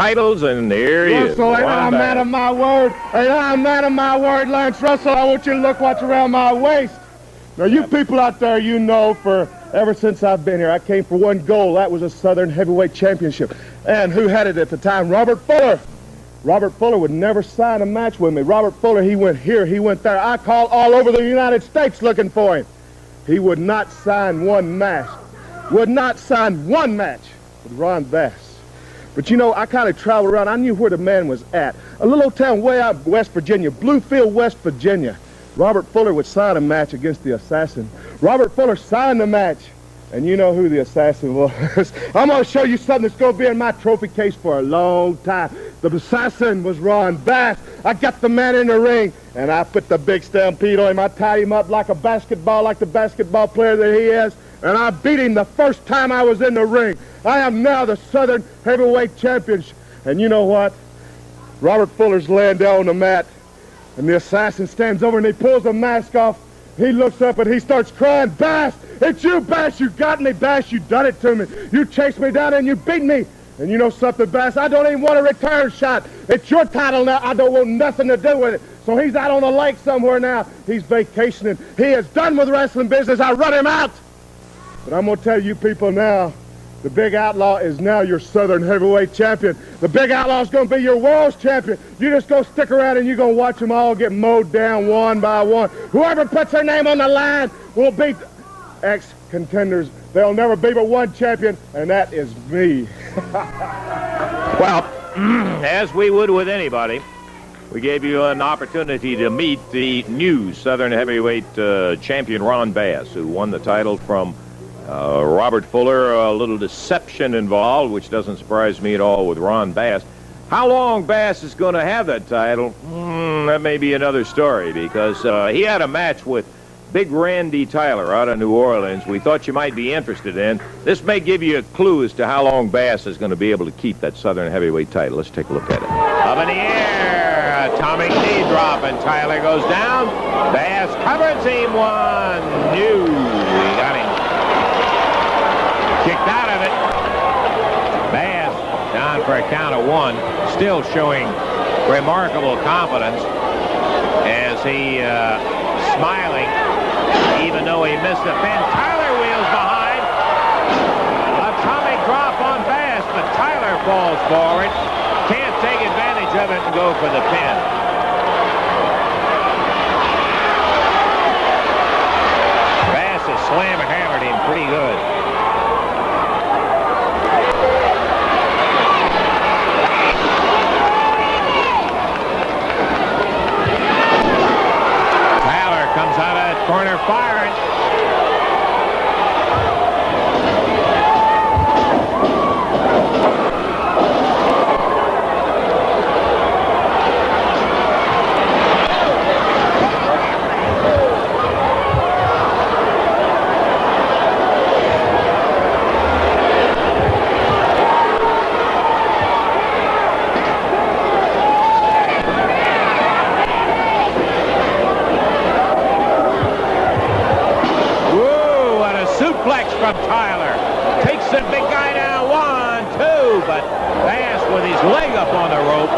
titles, and here he is. Russell, and I'm man of my word. And I'm man of my word, Lance Russell. I want you to look what's around my waist. Now, you people out there, you know, ever since I've been here, I came for one goal. That was a Southern Heavyweight Championship. And who had it at the time? Robert Fuller. Robert Fuller would never sign a match with me. Robert Fuller, he went here, he went there. I called all over the United States looking for him. He would not sign one match. Would not sign one match with Ron Bass. But you know, I kind of traveled around. I knew where the man was at. A little town way out West Virginia, Bluefield, West Virginia. Robert Fuller would sign a match against the Assassin. Robert Fuller signed the match. And you know who the Assassin was. I'm going to show you something that's going to be in my trophy case for a long time. The Assassin was Ron Bass. I got the man in the ring, and I put the big stampede on him. I tied him up like a basketball, like the basketball player that he is, and I beat him the first time I was in the ring. I am now the Southern Heavyweight Champion. And you know what? Robert Fuller's laying down on the mat, and the Assassin stands over and he pulls the mask off. He looks up and he starts crying, "Bass, it's you, Bass, you got me, Bass, you done it to me. You chased me down and you beat me. And you know something, Bass, I don't even want a return shot. It's your title now, I don't want nothing to do with it." So he's out on the lake somewhere now. He's vacationing. He is done with wrestling business. I run him out. But I'm going to tell you people now, the Big Outlaw is now your Southern Heavyweight Champion. The Big Outlaw is going to be your World's Champion. You just go stick around and you're going to watch them all get mowed down one by one. Whoever puts their name on the line will beat ex-contenders. There'll never be but one champion, and that is me. Well, as we would with anybody, we gave you an opportunity to meet the new Southern Heavyweight champion, Ron Bass, who won the title from Robert Fuller. A little deception involved, which doesn't surprise me at all with Ron Bass. How long Bass is going to have that title, that may be another story, because he had a match with Big Randy Tyler out of New Orleans we thought you might be interested in. This may give you a clue as to how long Bass is going to be able to keep that Southern Heavyweight title. Let's take a look at it. Up in the air, atomic knee drop, and Tyler goes down. Bass covers him, 1, 2. He got him kicked out of it. Bass down for a count of 1, still showing remarkable confidence as he smiling, even though he missed the pin. Tyler wheels behind. Atomic drop on Bass, but Tyler falls forward. Can't take advantage of it and go for the pin. Bass has slam-hammered him pretty good. Comes out of that corner firing. From Tyler. Takes the big guy down, 1, 2, but Bass with his leg up on the rope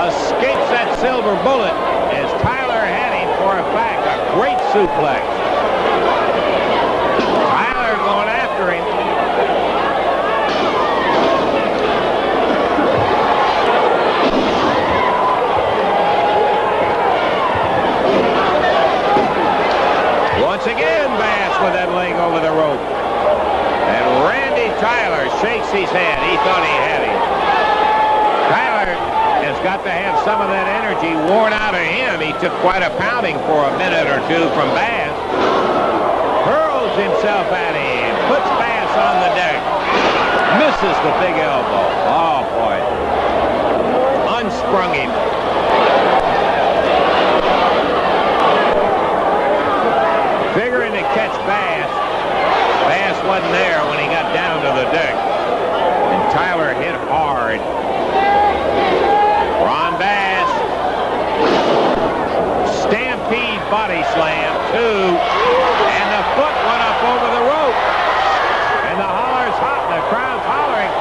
escapes that silver bullet as Tyler had him for a fact. A great suplex. Tyler going after him. Once again, Bass with that leg over the rope. And Randy Tyler shakes his head. He thought he had him. Tyler has got to have some of that energy worn out of him. He took quite a pounding for a minute or two from Bass. Hurls himself at him. Puts Bass on the deck. Misses the big elbow. Oh, boy. Unsprung him. Figuring to catch Bass. Bass wasn't there when he got down to the deck. And Tyler hit hard. Ron Bass. Stampede body slam, 2. And the foot went up over the rope. And the holler's hot and the crowd's hollering.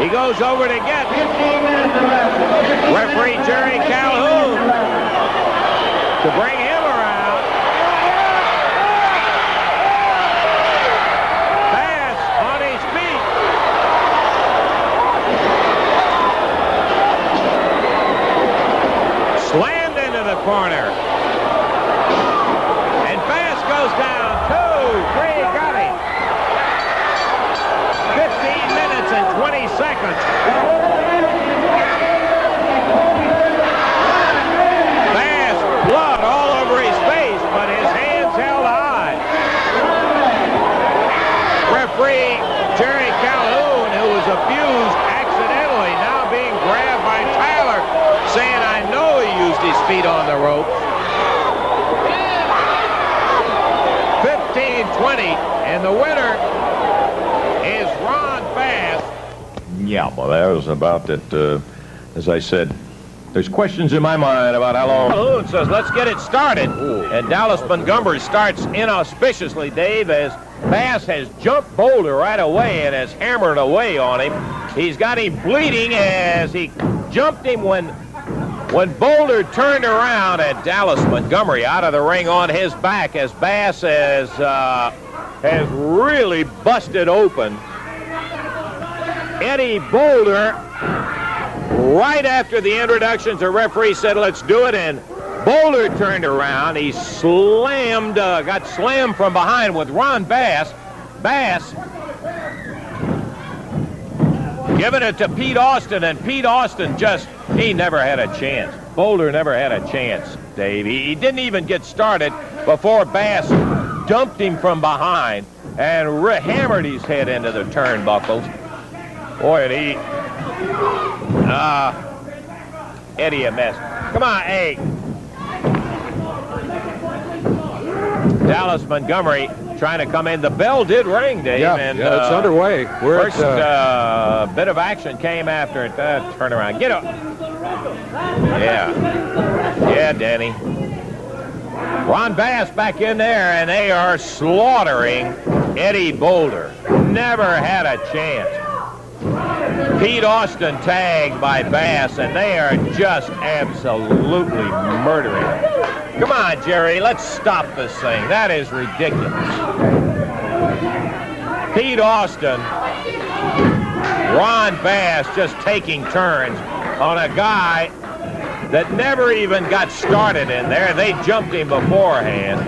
He goes over to get referee Jerry Calhoun to bring him around. Bass on his feet. Slammed into the corner. And Bass goes down. 2, 3, got him. 15 minutes and 20 seconds. Bass, blood all over his face, but his hands held high. Referee Jerry Calhoun, who was abused accidentally, now being grabbed by Tyler, saying, I know he used his feet on the rope. 15-20, and the winner is Ron Bass. Yeah, well, that was about it. As I said, there's questions in my mind about how long. Calhoun says, let's get it started. Ooh. And Dallas Montgomery starts inauspiciously, Dave, as Bass has jumped Boulder right away and has hammered away on him. He's got him bleeding as he jumped him when Boulder turned around, and Dallas Montgomery out of the ring on his back as Bass has really busted open Eddie Boulder. Right after the introductions, the referee said, let's do it, and Boulder turned around. He slammed, got slammed from behind with Ron Bass. Bass giving it to Pete Austin, and Pete Austin he never had a chance. Boulder never had a chance, Dave. He didn't even get started before Bass dumped him from behind and hammered his head into the turnbuckles. Boy, and Eddie a mess. Come on, hey. Dallas Montgomery trying to come in. The bell did ring, Dave. Yeah, and, it's underway. First bit of action came after it. Turn around. Get up. Yeah. Yeah, Danny. Ron Bass back in there, and they are slaughtering Eddie Boulder. Never had a chance. Pete Austin tagged by Bass, and they are just absolutely murdering him. Come on, Jerry, let's stop this thing. That is ridiculous. Pete Austin, Ron Bass just taking turns on a guy that never even got started in there. They jumped him beforehand.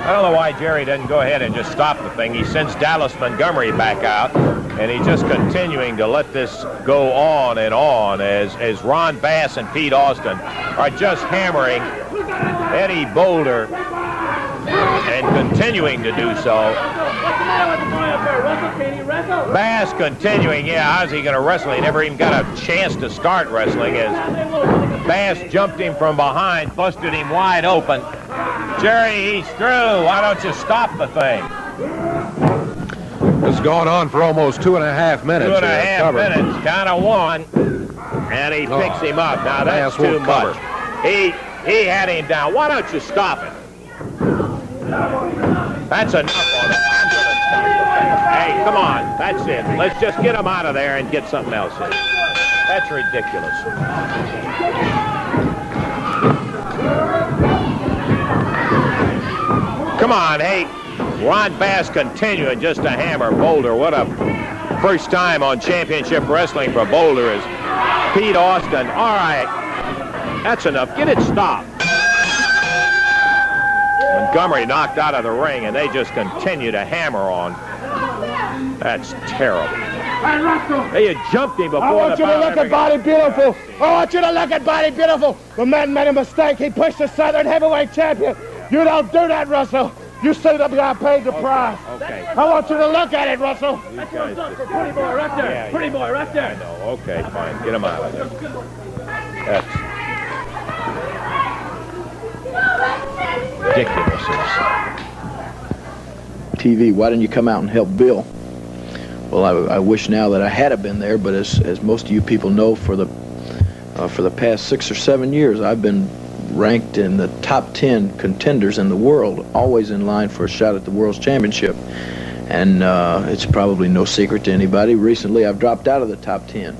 I don't know why Jerry doesn't go ahead and just stop the thing. He sends Dallas Montgomery back out, and he's just continuing to let this go on and on as Ron Bass and Pete Austin are just hammering Eddie Boulder and continuing to do so. Bass continuing, yeah, how's he going to wrestle? He never even got a chance to start wrestling as Bass jumped him from behind, busted him wide open. Jerry, he's through. Why don't you stop the thing? It's gone on for almost 2.5 minutes. 2.5 minutes, count of one, and he picks him up. Now that's too much. He had him down. Why don't you stop it? That's enough on it. I'm going to stop the thing. Hey, come on. That's it. Let's just get him out of there and get something else in. That's ridiculous. Come on, hey. Ron Bass continuing just to hammer Boulder. What a first time on championship wrestling for Boulder is Pete Austin. All right, that's enough. Get it stopped. Montgomery knocked out of the ring, and they just continue to hammer on. That's terrible. They had jumped him before. I want you to look at Body Beautiful. I want you to look at Body Beautiful. The man made a mistake. He pushed the Southern Heavyweight Champion. You don't do that, Russell. You see the guy paid the price. Okay. I want you to look at it, Russell. That's what's up for Pretty Boy right there. Yeah, Pretty Boy right there. I know. Okay, fine. Get him out of there. That's ridiculous. TV, why didn't you come out and help Bill? Well, I wish now that I had been there, but as most of you people know, for the past 6 or 7 years, I've been ranked in the top 10 contenders in the world, always in line for a shot at the World's Championship. And it's probably no secret to anybody. Recently, I've dropped out of the top 10.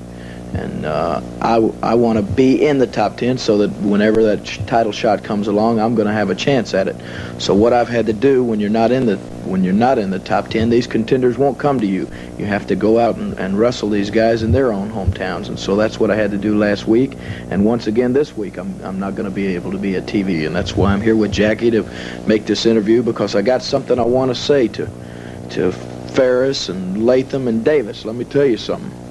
And I want to be in the top 10 so that whenever that title shot comes along, I'm going to have a chance at it. So what I've had to do when you're not in the top 10, these contenders won't come to you. You have to go out and wrestle these guys in their own hometowns. And so that's what I had to do last week. And once again this week, I'm not going to be able to be at TV. And that's why I'm here with Jackie to make this interview, because I got something I want to say to Ferris and Latham and Davis. Let me tell you something.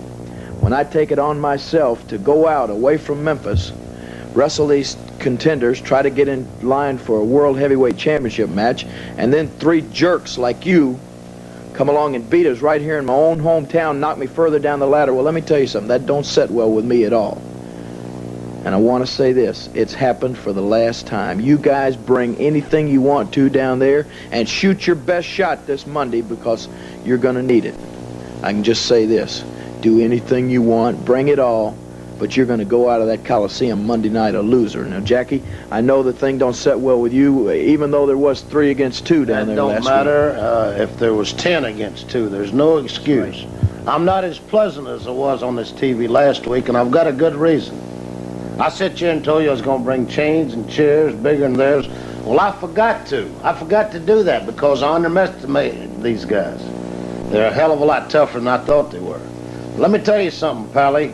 When I take it on myself to go out away from Memphis, wrestle these contenders, try to get in line for a World Heavyweight Championship match, and then 3 jerks like you come along and beat us right here in my own hometown, knock me further down the ladder, well, let me tell you something. That don't set well with me at all. And I want to say this. It's happened for the last time. You guys bring anything you want to down there and shoot your best shot this Monday, because you're going to need it. I can just say this. Do anything you want, bring it all, but you're going to go out of that Coliseum Monday night a loser. Now, Jackie, I know the thing don't set well with you, even though there was 3 against 2 down there last week. That don't matter if there was 10 against 2. There's no excuse. Right. I'm not as pleasant as I was on this TV last week, and I've got a good reason. I sat here and told you I was going to bring chains and chairs bigger than theirs. Well, I forgot to. I forgot to do that because I underestimated these guys. They're a hell of a lot tougher than I thought they were. Let me tell you something, Pally.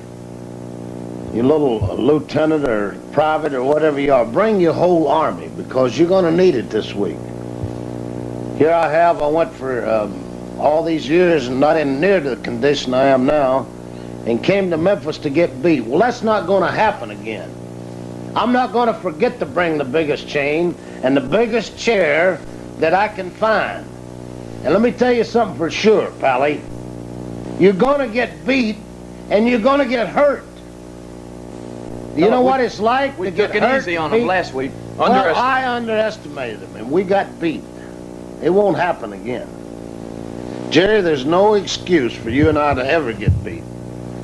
You little lieutenant or private or whatever you are, bring your whole army, because you're going to need it this week. Here I went for all these years and not in near the condition I am now, and came to Memphis to get beat. Well, that's not going to happen again. I'm not going to forget to bring the biggest chain and the biggest chair that I can find. And let me tell you something for sure, Pally. You're going to get beat, and you're going to get hurt. You know what it's like to get hurt? We took it easy on them last week. Well, I underestimated them, and we got beat. It won't happen again. Jerry, there's no excuse for you and I to ever get beat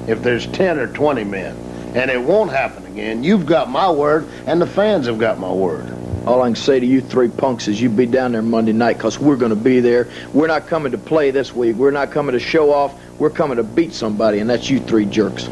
if there's 10 or 20 men. And it won't happen again. You've got my word, and the fans have got my word. All I can say to you 3 punks is you be down there Monday night, because we're going to be there. We're not coming to play this week. We're not coming to show off. We're coming to beat somebody, and that's you 3 jerks.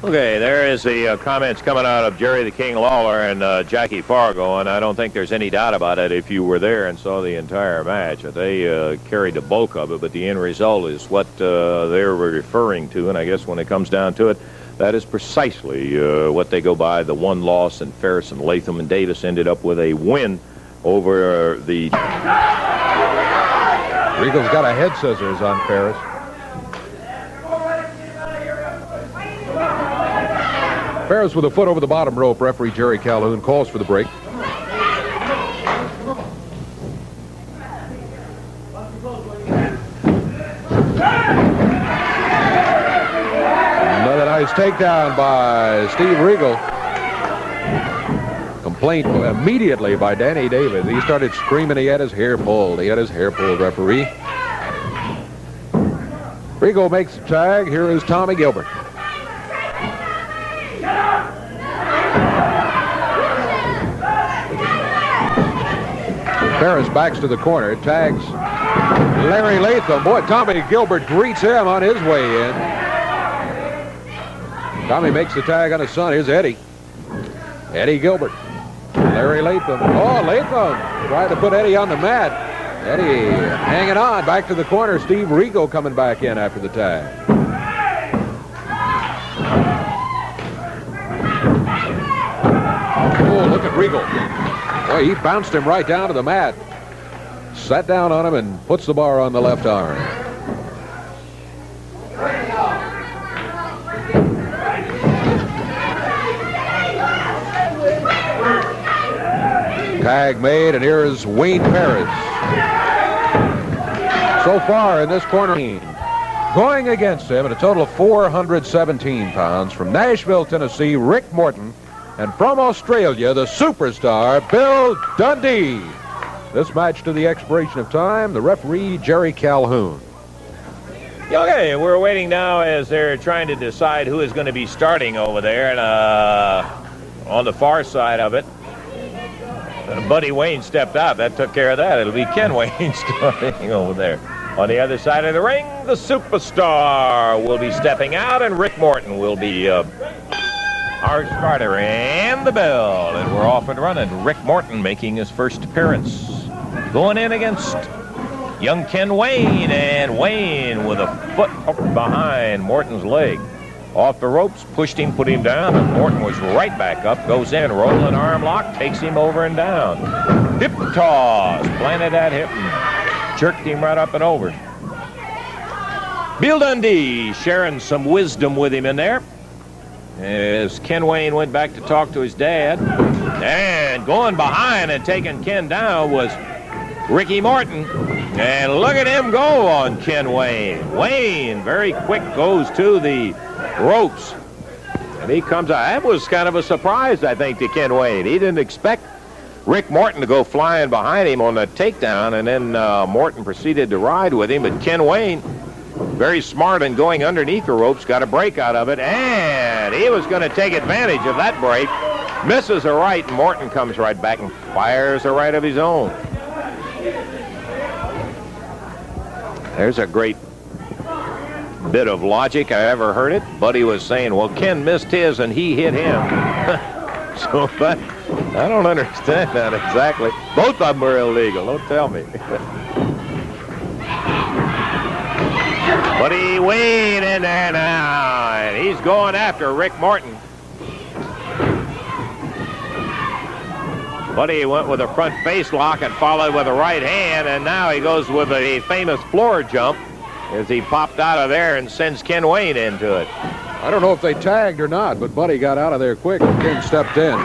Okay, there is the comments coming out of Jerry the King Lawler and Jackie Fargo, and I don't think there's any doubt about it if you were there and saw the entire match. They carried the bulk of it, but the end result is what they're referring to, and I guess when it comes down to it, that is precisely what they go by. The 1 loss, and Ferris and Latham and Davis ended up with a win over the... Regal's got a head scissors on Ferris. Ferris with a foot over the bottom rope. Referee Jerry Calhoun calls for the break. Another nice takedown by Steve Regal. Complaint immediately by Danny Davis. He started screaming he had his hair pulled. He had his hair pulled, referee. Regal makes the tag. Here is Tommy Gilbert. Ferris backs to the corner, tags Larry Latham. Boy, Tommy Gilbert greets him on his way in. Tommy makes the tag on his son. Here's Eddie. Eddie Gilbert. Larry Latham. Oh, Latham trying to put Eddie on the mat. Eddie hanging on. Back to the corner. Steve Regal coming back in after the tag. Oh, look at Regal. Boy, he bounced him right down to the mat. Sat down on him and puts the bar on the left arm. Tag made, and here is Wayne Ferris. So far in this corner, going against him at a total of 417 pounds, from Nashville, Tennessee, Rick Morton. And from Australia, the superstar, Bill Dundee. This match to the expiration of time, the referee, Jerry Calhoun. Okay, we're waiting now as they're trying to decide who is going to be starting over there. And on the far side of it, Buddy Wayne stepped out. That took care of that. It'll be Ken Wayne starting over there. On the other side of the ring, the superstar will be stepping out, and Rick Morton will be our starter. And the bell, and we're off and running. Rick Morton making his first appearance. Going in against young Ken Wayne, and Wayne with a foot hooked behind Morton's leg. Off the ropes, pushed him, put him down, and Morton was right back up, goes in, rolling arm lock, takes him over and down. Hip toss, planted that hip and jerked him right up and over. Bill Dundee sharing some wisdom with him in there as Ken Wayne went back to talk to his dad. And going behind and taking Ken down was Ricky Morton. And look at him go on Ken Wayne. Wayne, very quick, goes to the ropes. And he comes out. That was kind of a surprise, I think, to Ken Wayne. He didn't expect Rick Morton to go flying behind him on the takedown, and then Morton proceeded to ride with him. But Ken Wayne, very smart in going underneath the ropes, got a break out of it, and he was going to take advantage of that break. Misses a right, and Morton comes right back and fires a right of his own. There's a great bit of logic. I ever heard it. Buddy was saying, well, Ken missed his and he hit him. So, but I don't understand that exactly. Both of them are illegal. Don't tell me. Buddy Wayne in there now, and he's going after Rick Morton. Buddy went with a front face lock and followed with a right hand, and now he goes with a famous floor jump as he popped out of there and sends Ken Wayne into it. I don't know if they tagged or not, but Buddy got out of there quick and Ken stepped in.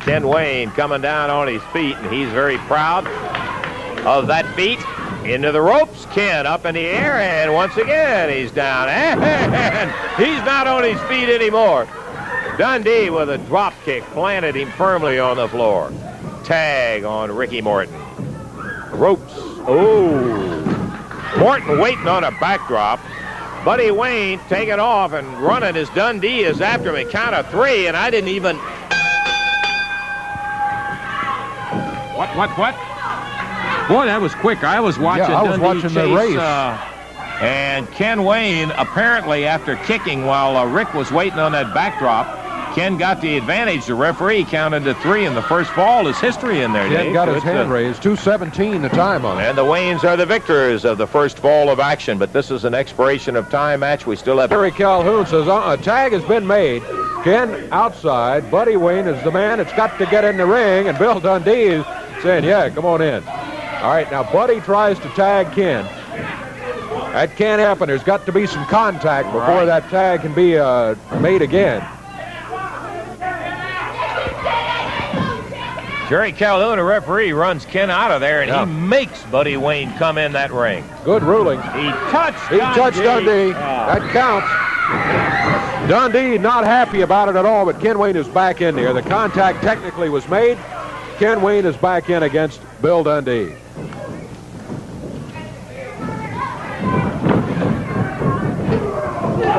Ken Wayne coming down on his feet, and he's very proud of that feat. Into the ropes, Ken up in the air, and once again he's down, and he's not on his feet anymore. Dundee with a drop kick planted him firmly on the floor. Tag on Ricky Morton. Ropes. Oh. Morton waiting on a backdrop. Buddy Wayne taking off and running as Dundee is after him. Count of three, and I didn't even... What? Boy, that was quick. I was watching Dundee chase, the race. And Ken Wayne, apparently after kicking while Rick was waiting on that backdrop, Ken got the advantage. The referee counted to three, and the first fall is history in there, Ken Dave. got his hand raised. 2:17 the time on it. And the Waynes are the victors of the first fall of action, but this is an expiration of time match. We still have... Terry Calhoun says a tag has been made. Ken outside. Buddy Wayne is the man that's got to get in the ring, and Bill Dundee is saying, yeah, come on in. All right, now Buddy tries to tag Ken. That can't happen. There's got to be some contact before that tag can be made again. Jerry Calhoun, a referee, runs Ken out of there, and he makes Buddy Wayne come in that ring. Good ruling. He touched Dundee. That counts. Dundee not happy about it at all, but Ken Wayne is back in there. The contact technically was made. Ken Wayne is back in against Bill Dundee.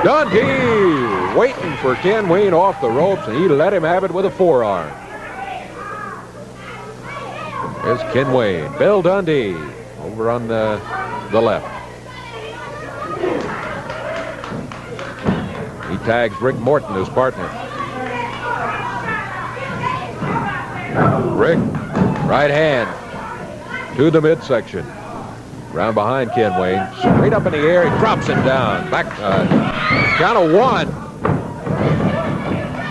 Dundee waiting for Ken Wayne off the ropes, and he let him have it with a forearm. There's Ken Wayne. Bill Dundee over on the left. He tags Rick Morton, his partner. Rick, right hand to the midsection. Round behind Ken Wayne. Straight up in the air. He drops him down. Back. Count of one.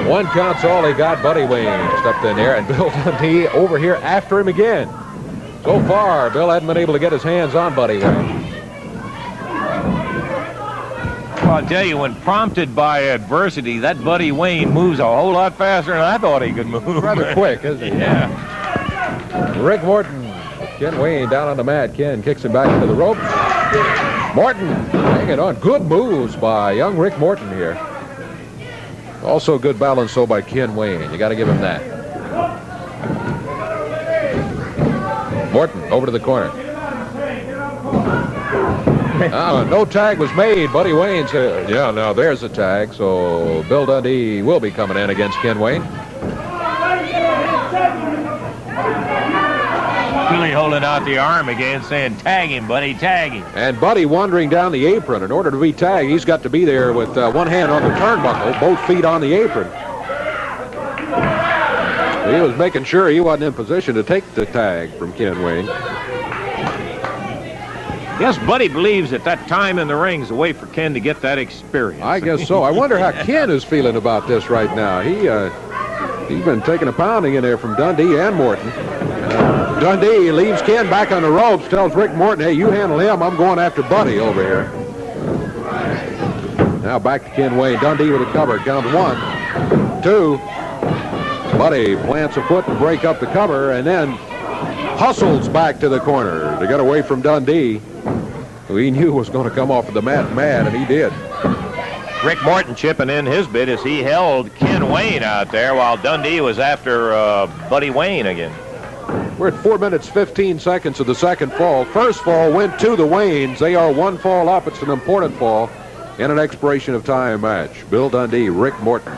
One count's all he got. Buddy Wayne stepped in there, and Bill Dundee over here after him again. So far, Bill hadn't been able to get his hands on Buddy Wayne. Well, I'll tell you, when prompted by adversity, that Buddy Wayne moves a whole lot faster than I thought he could move. Rather quick, isn't he? Yeah. Rick Morton. Ken Wayne down on the mat. Ken kicks him back into the ropes. Morton hanging on. Good moves by young Rick Morton here. Also good balance, though, by Ken Wayne. You got to give him that. Morton over to the corner. No tag was made. Buddy Wayne said, yeah, now there's a tag. So Bill Dundee will be coming in against Ken Wayne. Dewey holding out the arm again, saying, "Tag him, buddy, tag him." And Buddy wandering down the apron. In order to be tagged, he's got to be there with one hand on the turnbuckle, both feet on the apron. He was making sure he wasn't in position to take the tag from Ken Wayne. Yes, Buddy believes that time in the ring is a way for Ken to get that experience. I guess so. I wonder how Ken is feeling about this right now. He's been taking a pounding in there from Dundee and Morton. Dundee leaves Ken back on the ropes, tells Rick Morton, "Hey, you handle him. I'm going after Buddy over here." Now back to Ken Wayne. Dundee with a cover. Count 1, 2. Buddy plants a foot to break up the cover and then hustles back to the corner to get away from Dundee, who he knew was going to come off of the mat mad, and he did. Rick Morton chipping in his bit as he held Ken Wayne out there while Dundee was after Buddy Wayne again. We're at 4 minutes, 15 seconds of the second fall. First fall went to the Waynes. They are one fall up. It's an important fall in an expiration of time match. Bill Dundee, Rick Morton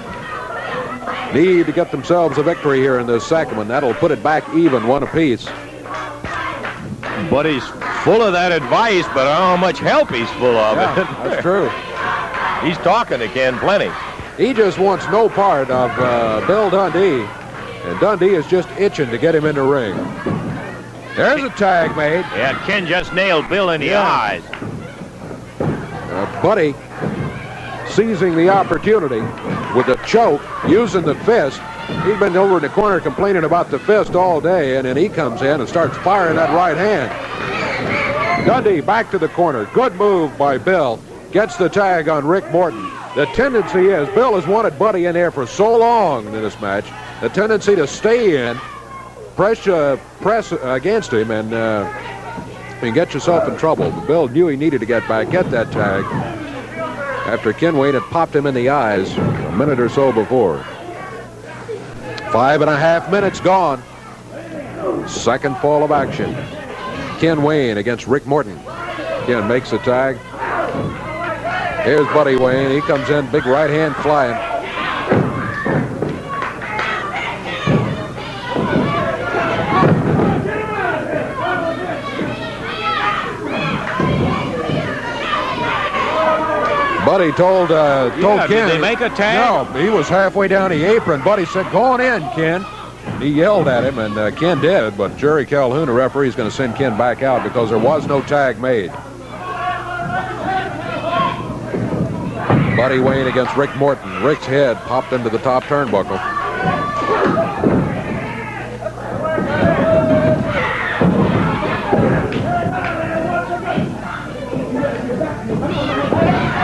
need to get themselves a victory here in this second one. That'll put it back even, one apiece. Buddy's full of that advice, but I don't know how much help he's full of. Yeah, that's true. He's talking to Ken plenty. He just wants no part of Bill Dundee, and Dundee is just itching to get him in the ring. There's a tag made. Yeah, Ken just nailed Bill in the eyes. Buddy seizing the opportunity with a choke, using the fist. He's been over in the corner complaining about the fist all day, and then he comes in and starts firing that right hand. Dundee back to the corner. Good move by Bill. Gets the tag on Rick Morton. The tendency is, Bill has wanted Buddy in there for so long in this match, the tendency to stay in, press against him, and get yourself in trouble. But Bill knew he needed to get back, get that tag, after Ken Wayne had popped him in the eyes a minute or so before. 5.5 minutes gone. Second fall of action. Ken Wayne against Rick Morton. Ken makes the tag. Here's Buddy Wayne. He comes in, big right hand flying. Buddy told Ken. Did they make a tag? No, he was halfway down the apron. Buddy said, "Go on in, Ken." He yelled at him, and Ken did, but Jerry Calhoun, the referee, is going to send Ken back out because there was no tag made. Buddy Wayne against Rick Morton. Rick's head popped into the top turnbuckle.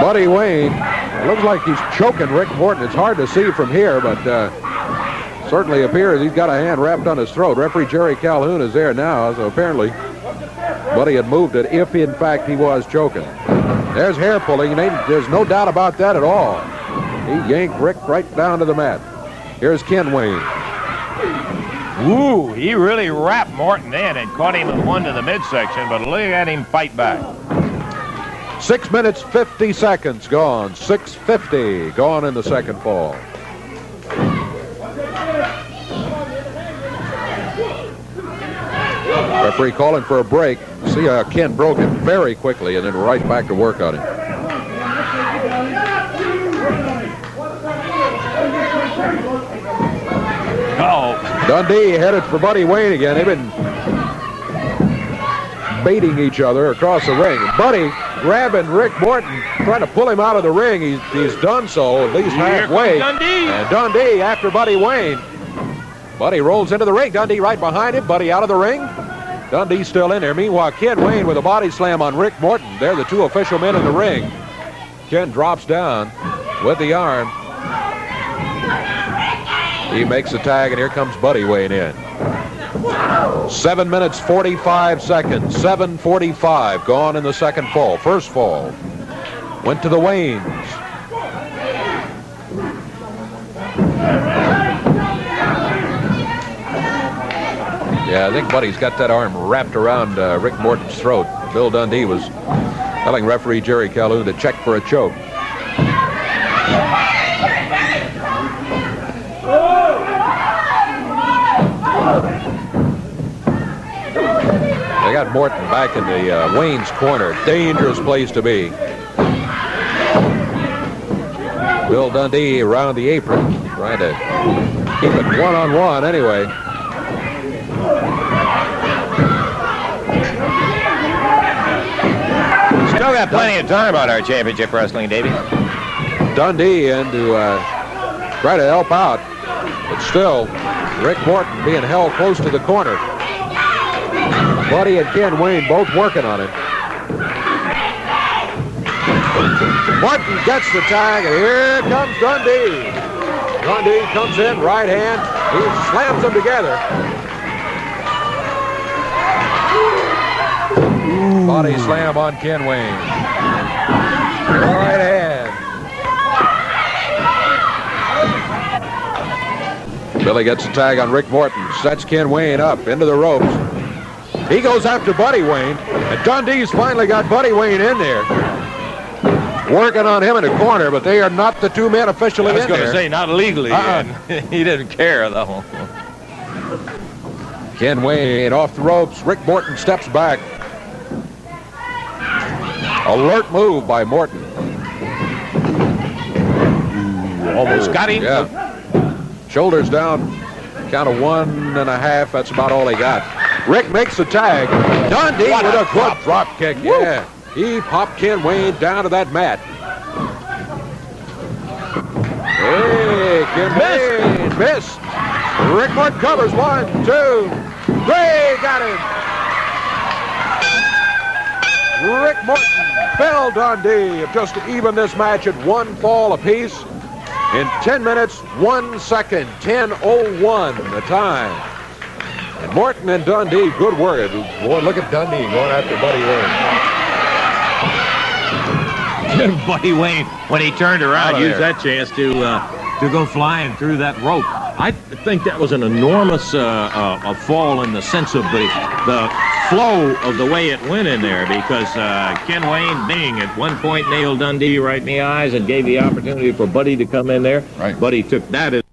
Buddy Wayne, looks like he's choking Rick Morton. It's hard to see from here, but certainly appears he's got a hand wrapped on his throat. Referee Jerry Calhoun is there now, so apparently Buddy had moved it if in fact he was choking. There's hair pulling, and there's no doubt about that at all. He yanked Rick right down to the mat. Here's Ken Wayne. Ooh, he really wrapped Morton in and caught him with one to the midsection, but look at him fight back. 6 minutes, 50 seconds gone. 6:50 gone in the second fall. Referee calling for a break. See how Ken broke it very quickly and then right back to work on him. Oh, Dundee headed for Buddy Wayne again. They've been baiting each other across the ring. Buddy grabbing Rick Morton, trying to pull him out of the ring. He's done so, at least halfway. Dundee. And Dundee after Buddy Wayne. Buddy rolls into the ring. Dundee right behind him. Buddy out of the ring. Dundee's still in there. Meanwhile, Ken Wayne with a body slam on Rick Morton. They're the two official men in the ring. Ken drops down with the arm. He makes the tag, and here comes Buddy Wayne in. 7 minutes, 45 seconds. 7:45 gone in the second fall. First fall went to the Waynes. Yeah, I think Buddy's got that arm wrapped around Rick Morton's throat. Bill Dundee was telling referee Jerry Calhoun to check for a choke. got Morton back in the Wayne's corner. Dangerous place to be. Bill Dundee around the apron, trying to keep it one-on-one anyway. Still got plenty of time on our championship wrestling, Davey. Dundee in to try to help out, but still, Rick Morton being held close to the corner. Buddy and Ken Wayne both working on it. Morton gets the tag, and here comes Dundee. Dundee comes in, right hand. He slams them together. Body slam on Ken Wayne. Right hand. Billy gets a tag on Rick Morton. Sets Ken Wayne up into the ropes. He goes after Buddy Wayne. And Dundee's finally got Buddy Wayne in there. Working on him in the corner, but they are not the two men officially in there. I was going to say, not legally. He didn't care, though. Ken Wayne off the ropes. Rick Morton steps back. Alert move by Morton. Almost got him. Yeah. Shoulders down. Count of 1.5. That's about all he got. Rick makes the tag. Dundee with a good drop kick. Woo. Yeah. He popped Ken Wayne down to that mat. Hey, Ken Wayne missed. Rick Morton covers. 1, 2, 3. Got him. Rick Morton, Bill Dundee have just even this match at 1 fall apiece. In 10 minutes, 1 second, 10:01 the time. And Morton and Dundee, good work. Boy, look at Dundee going after Buddy Wayne. Buddy Wayne, when he turned around, used that chance to go flying through that rope. I think that was an enormous a fall in the sense of the flow of the way it went in there, because Ken Wayne, being at one point nailed Dundee right in the eyes and gave the opportunity for Buddy to come in there. Right. Buddy took that as